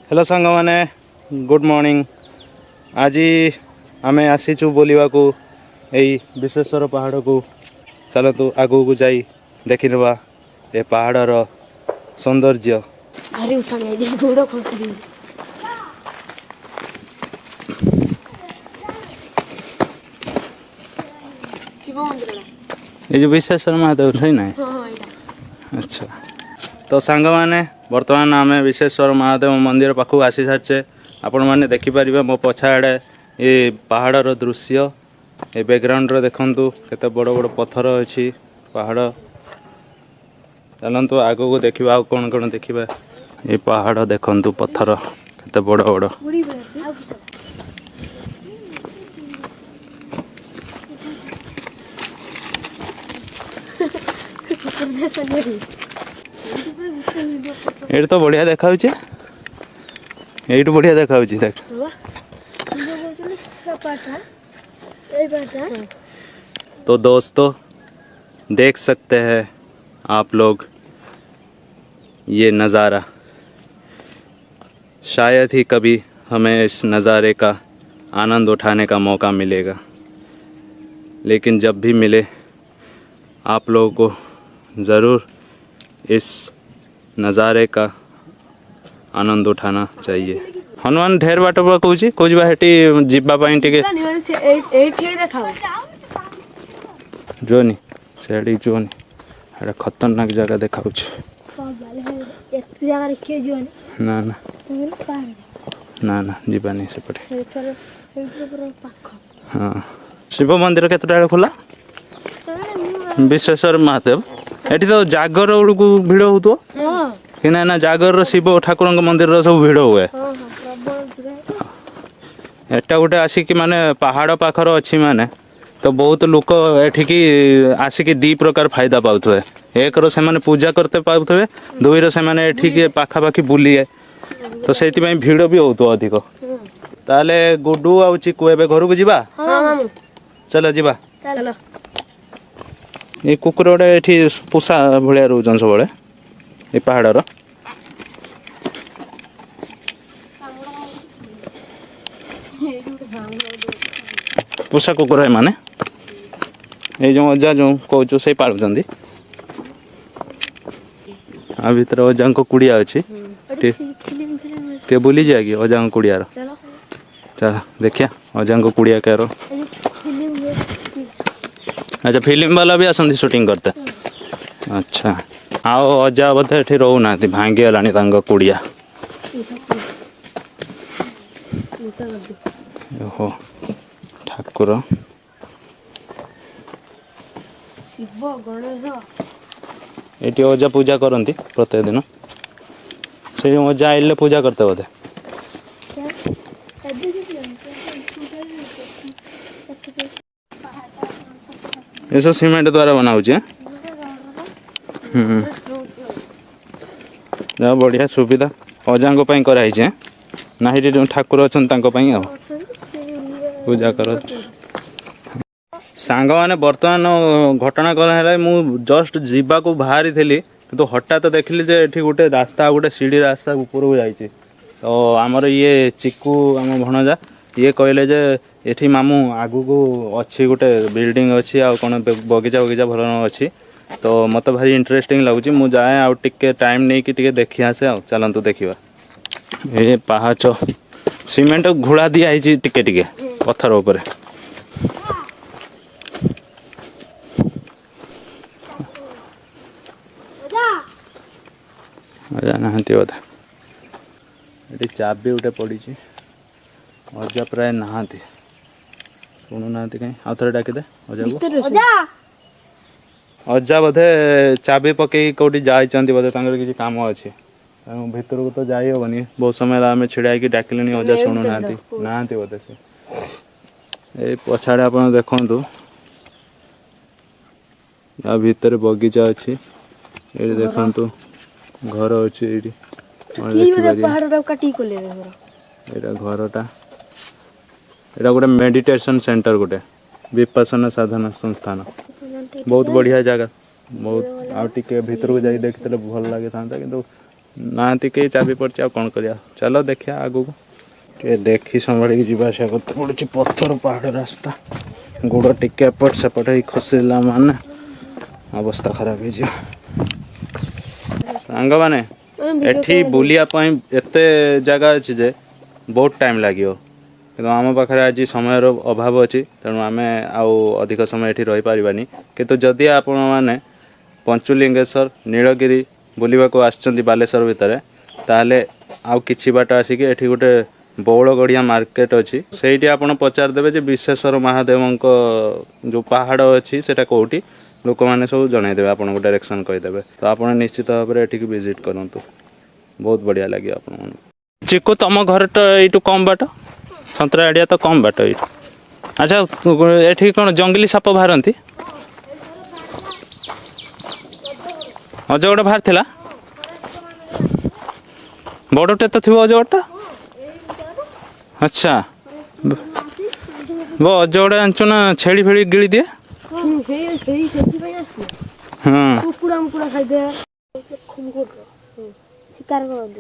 Hello सांग माने good morning. आज आमे आसीचु बोलिबा को एई विश्वेश्वर पहाड़ को। चलतु आगू को जाई देखि नबा ए पहाड़र सौंदर्य। ये जो विश्वेश्वर महादेव है ना। अच्छा तो सांग माने बर्तमान आम विश्वेश्वर महादेव मंदिर पाखक आसी सारे। आपण मैंने देखिपारे मो पछाड़े ये पहाड़र दृश्य। ए बैकग्राउंड रे देखंतु केते बड़ बड़ पत्थर अच्छी पहाड़। चलतु आगो को देखा आ कौन कौन देखा। ये पहाड़ देखंतु पत्थर केते बड़ बड़। ये तो बढ़िया देखा ये बढ़िया देखा देख। तो दोस्तों देख सकते हैं आप लोग ये नज़ारा। शायद ही कभी हमें इस नज़ारे का आनंद उठाने का मौका मिलेगा, लेकिन जब भी मिले आप लोगों को ज़रूर इस नज़ारे का आनंद उठाना चाहिए। हनुमान ढेर बाट पर कहूँ कौच बाटी जीवाई टे जोनी से जोनी एटा खतरनाक जगह देखा ना ना ना ना जीवानी सेपटे। हाँ शिव मंदिर केतटा खोला विश्वेश्वर महादेव। एटी तो जागर बेलू भिड़ हो कि ना जागर शिव ठाकुर मंदिर सब भिड़ हुए। एटा गोटे आसिक माने पहाड़ पाखर अच्छी माने तो बहुत लोक एठिकी आसिक दी प्रकार फायदा पाउथे। एक रो से माने पूजा करते पाउथे, दुई रो से माने एठिकी पाखापाखी बुलिए तो सेति में भिड़ भी होतो अधिक। ताले गुडू आ चिकू एबे घर को जीवा। चलो जीवा। चलो ये कुकुर गोटे एठी पोषा भलिया रोजन सब ये पहाड़र। पोषा कुकुर है माने ये जो अजा जो कहूँ से पालुचंदी। आ भीतर अजा को कुड़िया अच्छी टे बुली जाए कि अजा कुड़ियार। चल देखिया अजा को कुड़िया कह। अच्छा फिल्म वाला भी आसती शूटिंग करते। अच्छा आओ अजा बोधे ये रोना भांगी गला कुड़िया। ओहो ठाकुर ये अजा पूजा करती प्रत्येक दिन। से अजा आइले पूजा करते बोधे। ये सब सीमेंट द्वारा बना बढ़िया सुविधा अजा कराई ना जो ठाकुर अच्छा पूजा कर। सांग मैंने बर्तमान घटना कौन है मु जस्ट जीवा को बाहरी थी तो हठात देखिली जे एठी गोटे रास्ता गोटे सीढ़ी रास्ता ऊपर को जाइए। तो आमर ये चिकू आम भणजा ये कहले जे एठी मामू आगू को अच्छी गोटे बिल्डिंग अच्छी आ कौन बगीचा बगीचा भल अच्छी। तो मत भारी इंटरेस्टिंग लगुच मु जाए आ टिके टाइम नहीं कि टिके देखी आसे आ चलतु देखा। ये पहाच सीमेंट घोड़ा दिखाई टिके टिके पत्थर ऊपर। नहांती बोधे ये चाबी गोटे पड़ी अजा प्राय नहांती शुणुना कहीं आउ थे डाकिदे अजा को। अजा बोधे चाबी पकई कौटी जाइंट बोधे किसी काम अच्छे भीतर को तो जाई हेनी। बहुत समय आम छिड़ा डाकिले अजा शुणुना नहांती बोधे से। ये पछाड़े आप देखु या भीतर बगीचा अच्छी ये देखु घर अच्छी ये घरटा ये गोटे मेडिटेशन सेंटर गोटे विपස්සना साधना संस्थान बहुत बढ़िया जगह। बहुत आउ टिके भीतर को जाई देखते भल लगे था कि नाहती कहीं चाबी पड़ी कौन करिया चलो देखिया आगू के देखी संभाल जीवा आसा करते पड़े पत्थर पहाड़ रास्ता गोड़ टिके एपट सेपट ही खसला मान अवस्था खराब हो सांग मैंने एठी बुलिया एते जगह अच्छी जे बहुत टाइम लगे कि आम पाखे आज समय अभाव अच्छी तेणु आम आउ अधिक समय ये रही पारानी किंतु जदि आपण मैंने पंचुलिंगेश्वर नीलगिरी बुलवाक आसचंदी बालेश्वर भितर ताहले आउ किछि बाट आसिक एठी गोटे बौलगड़िया मार्केट अच्छी से आपड़ पचारदेवे जे विश्वेश्वर महादेव जो पहाड़ अच्छी से कौटी लोक मैंने सब जनईदेवे आपको डायरेक्शन कहीदेवे तो आप निश्चित भाव में एठिक विजिट करूँ बहुत बढ़िया लगे आप चिकू तुम घर तो यू कम बाट संतराड़िया तो कम बाट ये अच्छा ये कौन जंगली साप बाहरती अजगड़ बाहर थिला बड़टे तो थी अजगड़टा अच्छा वो अजगड़ आंचु ना छेड़ी फेड़ी गिड़ी दिए हाँ शिकार जगह